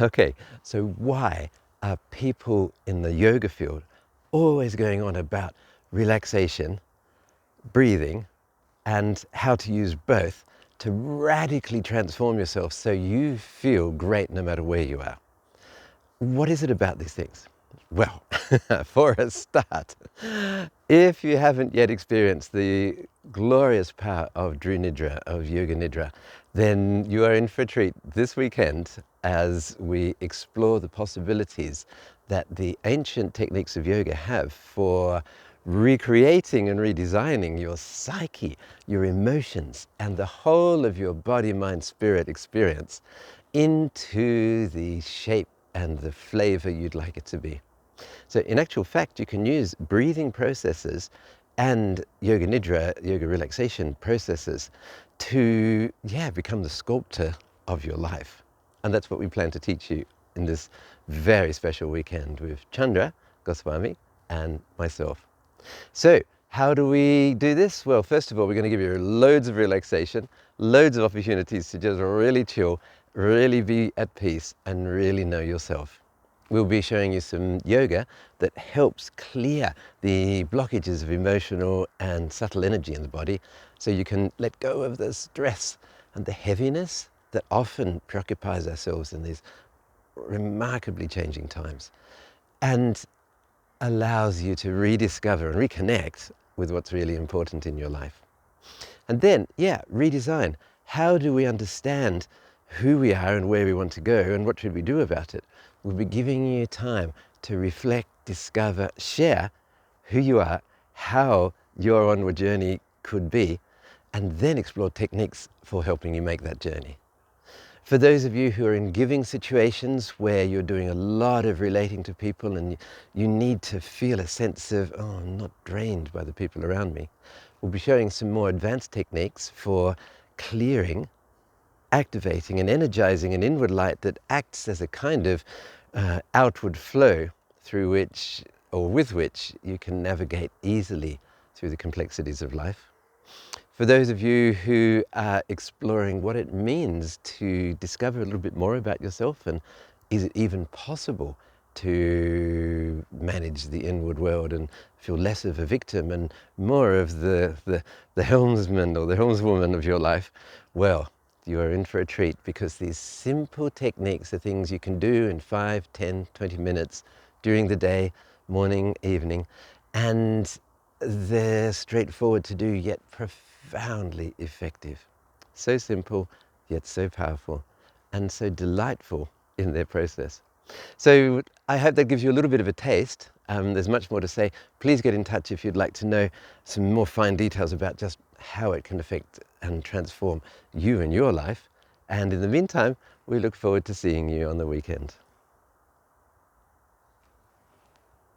Okay, so why are people in the yoga field always going on about relaxation, breathing, and how to use both to radically transform yourself so you feel great no matter where you are? What is it about these things? Well, for a start, if you haven't yet experienced the glorious power of Nidra, of Yoga Nidra, then you are in for a treat this weekend as we explore the possibilities that the ancient techniques of yoga have for recreating and redesigning your psyche, your emotions, and the whole of your body, mind, spirit experience into the shape and the flavor you'd like it to be. So in actual fact, you can use breathing processes and yoga nidra, yoga relaxation processes to, become the sculptor of your life. And that's what we plan to teach you in this very special weekend with Chandra Goswami and myself. So how do we do this? Well, first of all, we're going to give you loads of relaxation, loads of opportunities to just really chill, really be at peace, and really know yourself. We'll be showing you some yoga that helps clear the blockages of emotional and subtle energy in the body so you can let go of the stress and the heaviness that often preoccupies ourselves in these remarkably changing times, and allows you to rediscover and reconnect with what's really important in your life. And then, redesign. How do we understand who we are and where we want to go and what should we do about it? We'll be giving you time to reflect, discover, share who you are, how your onward journey could be, and then explore techniques for helping you make that journey. For those of you who are in giving situations where you're doing a lot of relating to people and you need to feel a sense of, oh, I'm not drained by the people around me, we'll be showing some more advanced techniques for clearing, activating and energizing an inward light that acts as a kind of outward flow through which, or with which, you can navigate easily through the complexities of life. For those of you who are exploring what it means to discover a little bit more about yourself, and is it even possible to manage the inward world and feel less of a victim and more of the helmsman or the helmswoman of your life, well, you are in for a treat, because these simple techniques are things you can do in 5, 10, 20 minutes during the day, morning, evening, and they're straightforward to do, yet profoundly effective. So simple, yet so powerful, and so delightful in their process. So I hope that gives you a little bit of a taste. There's much more to say. Please get in touch if you'd like to know some more fine details about just how it can affect and transform you and your life. And in the meantime, we look forward to seeing you on the weekend.